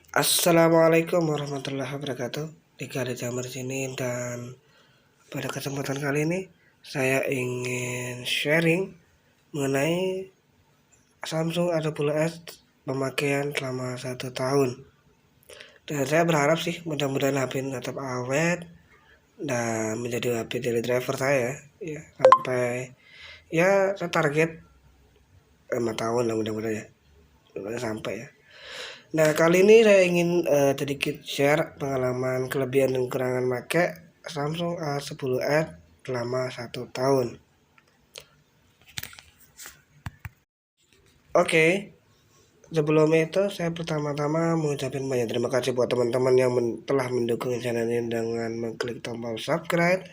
Assalamualaikum warahmatullahi wabarakatuh. Dika di Jamar sini, dan pada kesempatan kali ini saya ingin sharing mengenai Samsung A10s pemakaian selama 1 tahun. Dan saya berharap sih mudah-mudahan HP ini tetap awet dan menjadi HP daily driver saya ya sampai ya saya target 5 tahun lah mudah-mudahan ya. Mudah-mudahan sampai ya. Nah, kali ini saya ingin sedikit share pengalaman kelebihan dan kekurangan pakai Samsung A10s selama 1 tahun. Oke, sebelum itu saya pertama-tama mengucapkan banyak terima kasih buat teman-teman yang telah mendukung channel ini dengan mengklik tombol subscribe,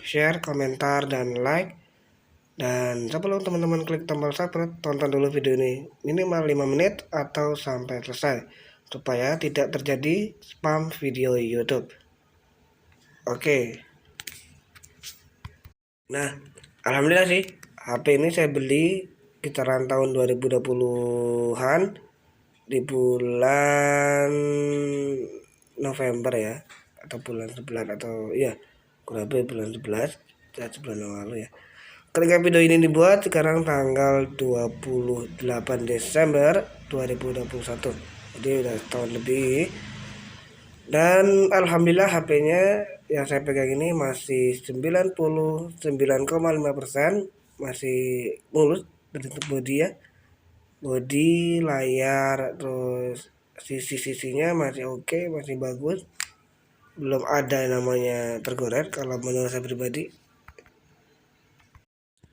share, komentar, dan like. Dan sebelum teman-teman klik tombol subscribe, tonton dulu video ini minimal 5 menit atau sampai selesai supaya tidak terjadi spam video YouTube. Oke. Nah, alhamdulillah sih HP ini saya beli kisaran tahun 2020-an di bulan November ya, atau bulan 11 atau iya kurang lebih bulan 11 ya, sebulan yang lalu ya. Ketika video ini dibuat sekarang tanggal 28 Desember 2021. Jadi udah setahun lebih. Dan alhamdulillah HP-nya yang saya pegang ini masih 99,5%, masih mulus bentuk bodi ya. Bodi, layar, terus sisi-sisinya masih oke, masih bagus. Belum ada namanya tergores kalau menurut saya pribadi.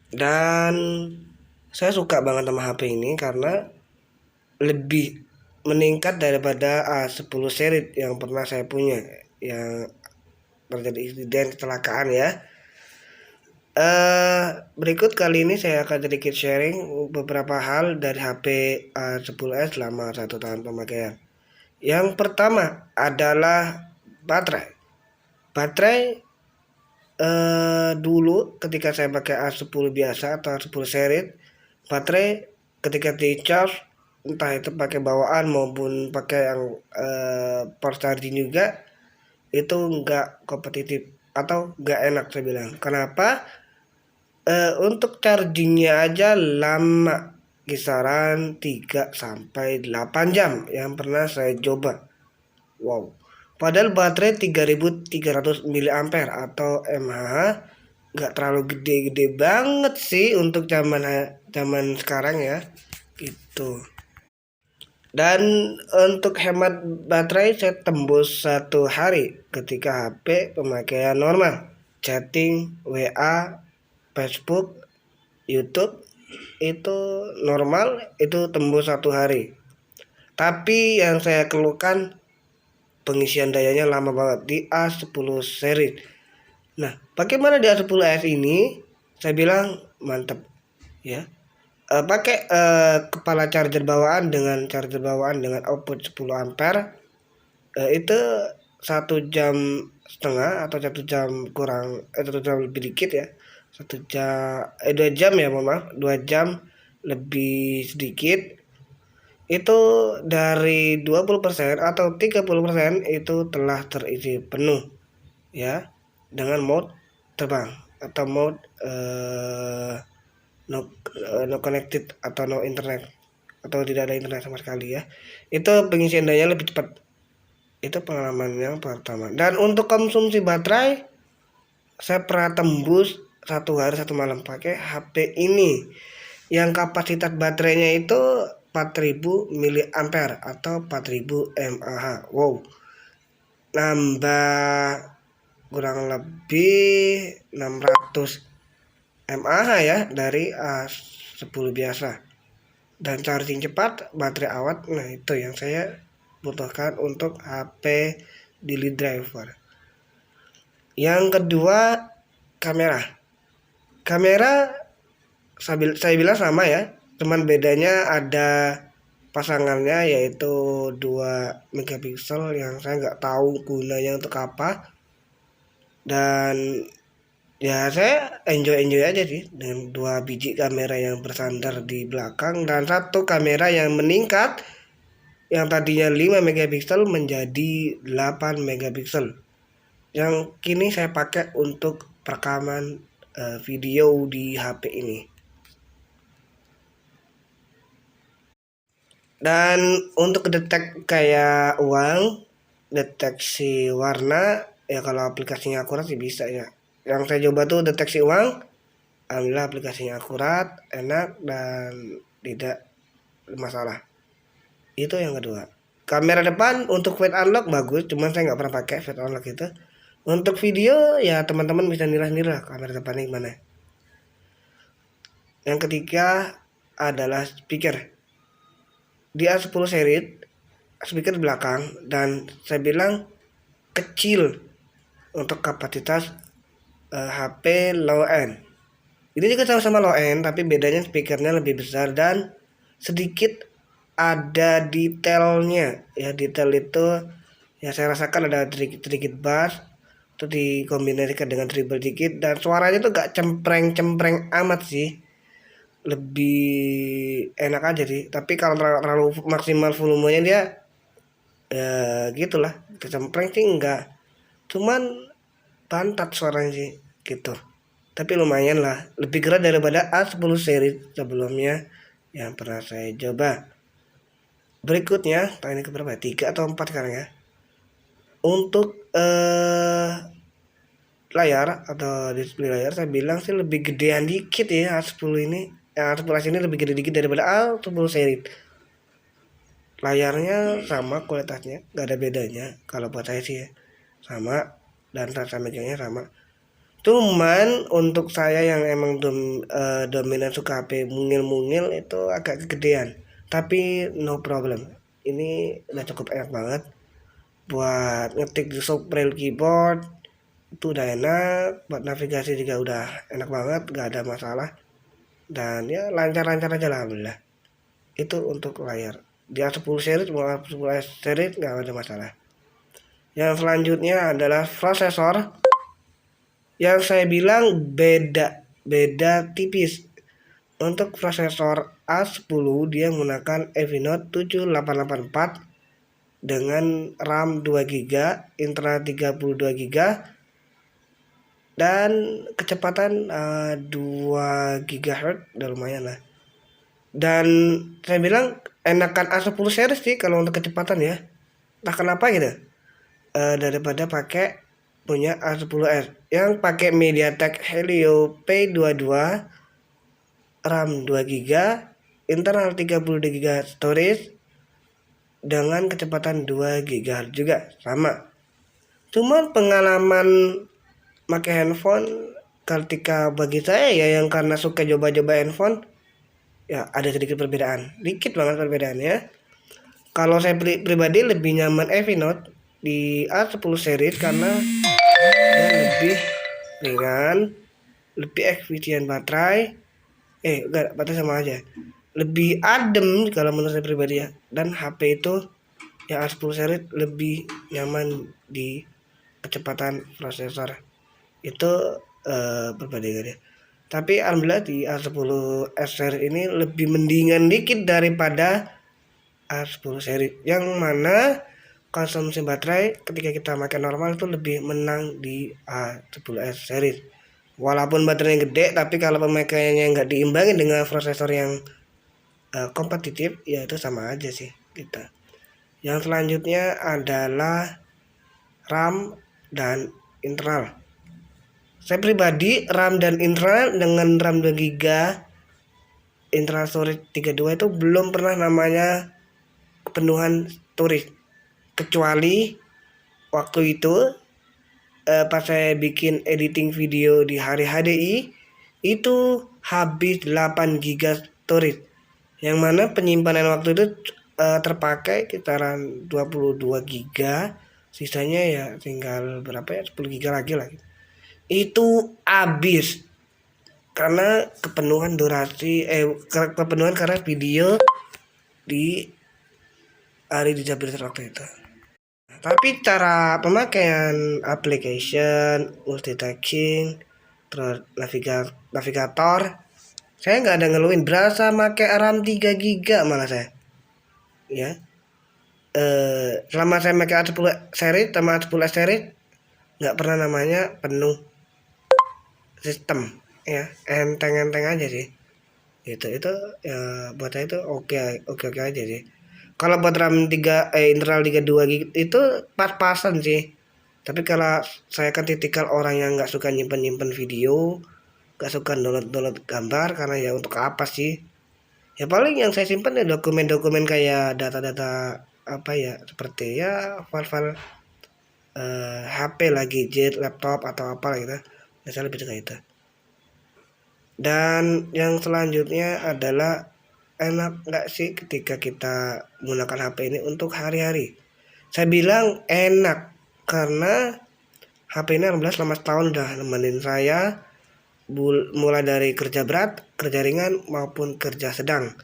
Dan saya suka banget sama HP ini karena lebih meningkat daripada A10 seri yang pernah saya punya, yang terjadi insiden kecelakaan ya. Berikut kali ini saya akan sedikit sharing beberapa hal dari HP A10s selama 1 tahun pemakaian. Yang pertama adalah baterai. Baterai dulu ketika saya pakai A10 biasa atau A10 seri, baterai ketika di charge entah itu pakai bawaan maupun pakai yang power charging juga, itu enggak kompetitif atau enggak enak saya bilang. Kenapa? Untuk chargingnya aja lama, kisaran 3 sampai 8 jam yang pernah saya coba. Wow. Padahal baterai 3300 mAh atau mAh nggak terlalu gede-gede banget sih untuk zaman zaman sekarang ya. Gitu. Dan untuk hemat baterai saya tembus 1 hari ketika HP pemakaian normal, chatting, WA, Facebook, YouTube itu normal, itu tembus 1 hari. Tapi yang saya keluhkan pengisian dayanya lama banget di A10 seri. Nah, bagaimana di A10s ini? Saya bilang mantap ya. Pakai kepala charger bawaan dengan output 10 ampere, itu 1,5 jam atau 1 jam kurang, 1 jam lebih dikit ya, 2 jam ya, mohon maaf, 2 jam lebih sedikit. Itu dari 20% atau 30% itu telah terisi penuh ya, dengan mode terbang atau mode no connected atau no internet, atau tidak ada internet sama sekali ya. Itu pengisian daya lebih cepat. Itu pengalaman yang pertama. Dan untuk konsumsi baterai, saya pernah tembus 1 hari 1 malam pakai HP ini yang kapasitas baterainya itu 4000 mAh atau 4000 mAh. Wow, nambah kurang lebih 600 mAh ya dari A10 biasa. Dan charging cepat, baterai awet. Nah, itu yang saya butuhkan untuk HP daily driver. Yang kedua, kamera. Kamera saya bilang sama ya, cuman bedanya ada pasangannya, yaitu 2 megapiksel yang saya nggak tahu gunanya untuk apa. Dan ya saya enjoy aja sih dengan 2 biji kamera yang bersandar di belakang dan 1 kamera yang meningkat yang tadinya 5 megapiksel menjadi 8 megapiksel, yang kini saya pakai untuk perekaman video di HP ini. Dan untuk detek kayak uang, deteksi warna, ya kalau aplikasinya akurat sih bisa ya. Yang saya coba tuh deteksi uang, alhamdulillah aplikasinya akurat, enak, dan tidak masalah. Itu yang kedua. Kamera depan untuk fade unlock bagus, cuman saya nggak pernah pakai fade unlock itu. Untuk video ya teman-teman bisa nilai-nilai kamera depannya gimana. Yang ketiga adalah speaker. Di A10 series speaker di belakang, dan saya bilang kecil untuk kapasitas HP low end. Ini juga sama-sama low end, tapi bedanya speakernya lebih besar dan sedikit ada detailnya. Ya, detail itu ya saya rasakan ada sedikit bass, itu dikombinasikan dengan treble dikit, dan suaranya tuh gak cempreng-cempreng amat sih, lebih enak aja sih. Tapi kalau terlalu maksimal volumenya dia ya gitulah, kecempreng sih enggak, cuman pantat suaranya sih gitu. Tapi lumayan lah, lebih keras daripada A10 series sebelumnya yang pernah saya coba. Berikutnya, ini keberapa? 3 atau 4 sekarang ya. Untuk layar atau display layar, saya bilang sih lebih gedean dikit ya A10 ini. Yang A10 ini lebih gede dikit daripada A10 series. Layarnya sama kualitasnya, nggak ada bedanya kalau buat saya sih ya. Sama, dan rasa megangnya sama. Cuman untuk saya yang emang dominan suka HP mungil-mungil itu agak kegedean. Tapi no problem. Ini udah cukup enak banget buat ngetik di braille keyboard, itu udah enak. Buat navigasi juga udah enak banget, gak ada masalah. Dan ya lancar-lancar aja lah, alhamdulillah. Itu untuk layar. Di A10 series mau A10 series gak ada masalah. Yang selanjutnya adalah prosesor, yang saya bilang beda tipis. Untuk prosesor A10 dia menggunakan Exynos 7884 dengan RAM 2GB, internal 32GB, dan kecepatan 2 GHz, udah lumayan lah. Dan saya bilang enakan A10 series sih kalau untuk kecepatan ya. Nah kenapa gitu? Daripada pakai punya A10s yang pakai MediaTek Helio P22, RAM 2GB, internal 32GB storage dengan kecepatan 2 GHz juga sama. Cuman pengalaman pakai handphone ketika bagi saya ya, yang karena suka coba-coba handphone, ya ada sedikit perbedaan, dikit banget perbedaannya. Kalau saya pribadi lebih nyaman Exynos di A10 series karena dia lebih ringan, lebih efisien baterai. Enggak, baterai sama aja. Lebih adem kalau menurut saya pribadi ya. Dan HP itu yang A10 series lebih nyaman di kecepatan prosesor. Itu perbandingannya. Tapi alhamdulillah di A10s series ini lebih mendingan dikit daripada A10 series, yang mana konsumsi baterai ketika kita makan normal itu lebih menang di A10s series. Walaupun baterainya gede, tapi kalau pemakaiannya nggak diimbangi dengan prosesor yang kompetitif, ya itu sama aja sih kita. Yang selanjutnya adalah RAM dan internal. Saya pribadi RAM dan internal dengan RAM 2GB, internal storage 32 itu belum pernah namanya kepenuhan storage, kecuali waktu itu pas saya bikin editing video di hari HDI itu habis 8GB storage, yang mana penyimpanan waktu itu terpakai kisaran 22GB, sisanya ya tinggal berapa ya, 10GB lagi lah. Itu habis karena kepenuhan durasi kepenuhan karena video di hari disabilitas waktu itu. Tapi cara pemakaian application, multitasking, terus navigator, saya nggak ada ngeluhin, berasa pakai RAM 3GB malah saya. Ya. Selama saya pakai A10 series sama A10 series nggak pernah namanya penuh sistem ya, enteng-enteng aja sih. Itu ya buat saya itu oke aja sih. Kalau buat RAM 3 internal 32 GB itu pas-pasan sih. Tapi kalau saya kan tipikal orang yang nggak suka nyimpen-nyimpen video, nggak suka download gambar, karena ya untuk apa sih? Ya paling yang saya simpan ya dokumen-dokumen kayak data-data apa ya, seperti ya file-file HP lah, gadget, laptop atau apa gitu. Nah, saya lebih suka itu. Dan yang selanjutnya adalah enak nggak sih ketika kita menggunakan HP ini untuk hari-hari? Saya bilang enak karena HP ini alhamdulillah selama setahun udah nemenin saya mulai dari kerja berat, kerja ringan maupun kerja sedang.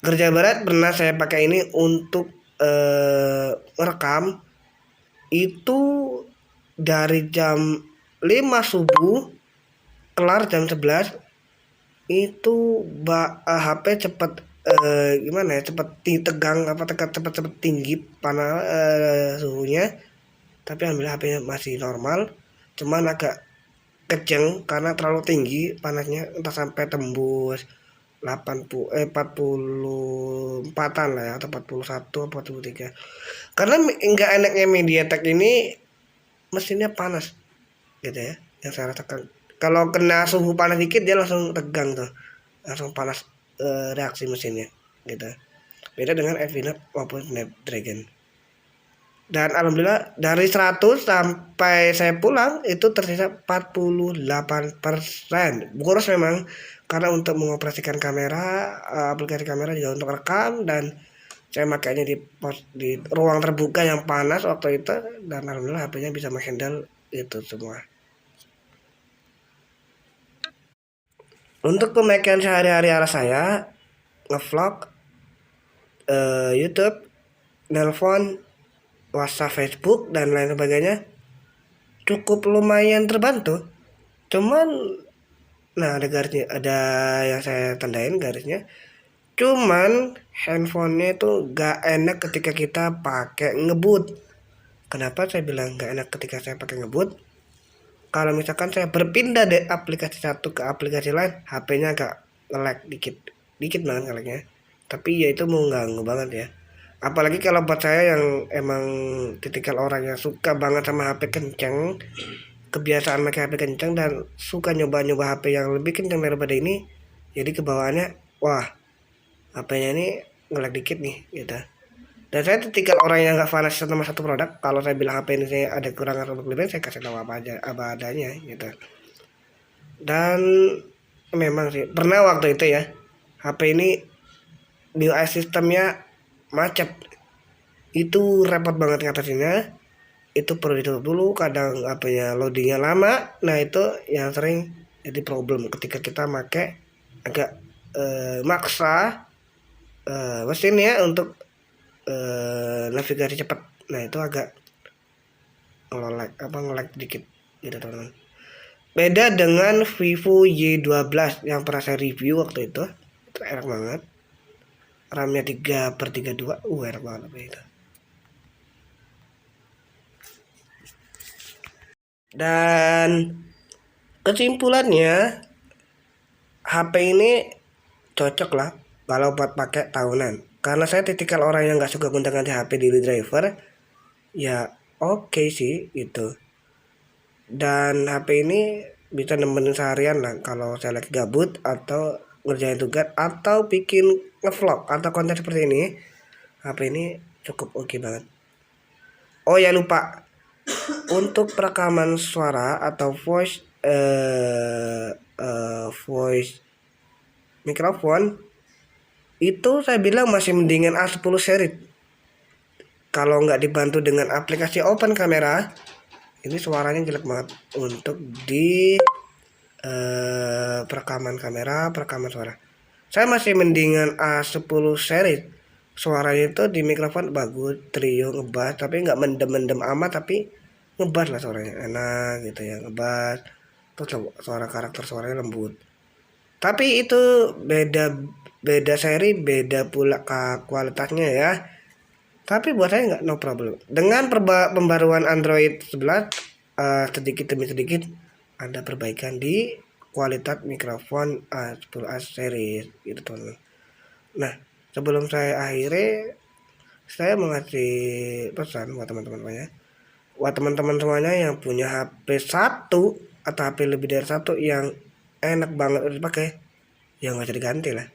Kerja berat pernah saya pakai ini untuk merekam itu dari jam 5 subuh kelar jam 11 itu HP cepet gimana ya, cepet tegang apa cepet tinggi panas suhunya, tapi alhamdulillah HP-nya masih normal, cuman agak kejeng karena terlalu tinggi panasnya, entah sampai tembus 44-an lah ya, atau 41 atau 43. Karena enggak enaknya MediaTek ini mesinnya panas gitu ya, yang saya rasakan. Kalau kena suhu panas dikit dia langsung tegang tuh, langsung panas reaksi mesinnya gitu. Beda dengan Exynos maupun Snapdragon. Dan alhamdulillah dari 100 sampai saya pulang itu tersisa 48%. Boros memang karena untuk mengoperasikan kamera, aplikasi kamera juga untuk rekam, dan saya makanya di ruang terbuka yang panas waktu itu, dan alhamdulillah HP-nya bisa menghandle itu semua. Untuk pemakaian sehari-hari arah saya ngevlog, YouTube, nelpon, WhatsApp, Facebook dan lain sebagainya cukup lumayan terbantu. Cuman nah ada garisnya, ada yang saya tandain garisnya. Cuman handphonenya itu gak enak ketika kita pakai ngebut. Kenapa saya bilang gak enak ketika saya pakai ngebut? Kalau misalkan saya berpindah dari aplikasi satu ke aplikasi lain, HP-nya agak nge-lag dikit banget nge-lagnya. Tapi ya itu mau ganggu banget ya. Apalagi kalau buat saya yang emang tipikal orang yang suka banget sama HP kenceng, kebiasaan pakai HP kenceng dan suka nyoba-nyoba HP yang lebih kenceng daripada ini, jadi kebawaannya wah, HP-nya ini nge-lag dikit nih gitu. Dan saya tipikal orang yang nggak fanatik sama satu produk. Kalau saya bilang HP ini saya ada kekurangan atau kelebihan, saya kasih tahu apa adanya gitu. Dan memang sih pernah waktu itu ya, HP ini BIOS sistemnya macet, itu repot banget ngatasinnya. Itu perlu ditutup dulu, kadang apanya loadingnya lama. Nah itu yang sering jadi problem ketika kita pakai agak maksa mesinnya untuk navigasi cepat. Nah itu agak nge-lag dikit gitu teman-teman. Beda dengan Vivo Y12 yang pernah saya review waktu itu enak banget. RAM-nya 3/32, enak banget apa itu. Dan kesimpulannya, HP ini cocok lah kalau buat pakai tahunan. Karena saya tipikal orang yang nggak suka gonta-ganti HP daily driver, ya oke sih gitu. Dan HP ini bisa nemenin seharian lah kalau saya lagi gabut atau ngerjain tugas atau bikin ngevlog atau konten seperti ini. HP ini cukup oke banget. Oh ya lupa, untuk perekaman suara atau voice mikrofon itu saya bilang masih mendingan A10 series. Kalau nggak dibantu dengan aplikasi open kamera, ini suaranya jelek banget untuk di perekaman kamera, perekaman suara. Saya masih mendingan A10 series. Suaranya itu di mikrofon bagus, trio, ngebass, tapi nggak mendem-mendem amat, tapi ngebass lah suaranya enak gitu ya, ngebass. Terus suara karakter suaranya lembut. Tapi itu beda seri, beda pula kualitasnya ya. Tapi buat saya nggak, no problem. Dengan pembaruan Android 11, sedikit demi sedikit ada perbaikan di kualitas mikrofon A10 series gitu teman. Nah, sebelum saya akhiri, saya mengasih pesan buat teman-teman buat teman-teman semuanya yang punya HP satu atau HP lebih dari satu yang enak banget untuk dipakai, ya nggak usah diganti lah.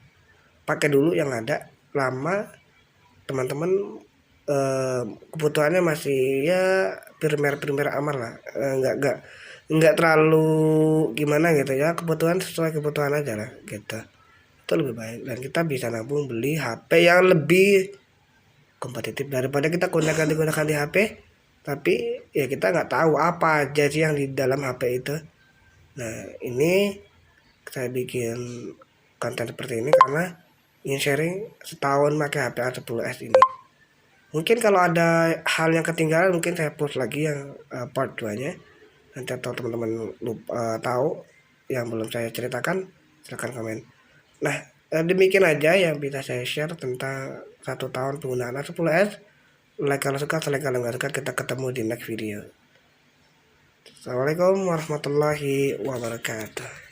Pakai dulu yang ada lama, teman-teman. eh, Kebutuhannya masih ya primer aman lah. Nggak terlalu gimana gitu ya, kebutuhan sesuai kebutuhan aja lah gitu, itu lebih baik. Dan kita bisa nabung beli HP yang lebih kompetitif daripada kita gunakan di HP, tapi ya kita nggak tahu apa aja sih yang di dalam HP itu. Nah, ini saya bikin konten seperti ini karena ingin sharing setahun pakai HP A10s ini. Mungkin kalau ada hal yang ketinggalan, mungkin saya post lagi yang part 2 nya. Nanti atau teman-teman tahu yang belum saya ceritakan, silahkan komen. Nah, demikian aja yang bisa saya share tentang 1 tahun penggunaan A10s. Like kalau suka, like kalau nggak suka. Kita ketemu di next video. Assalamualaikum warahmatullahi wabarakatuh.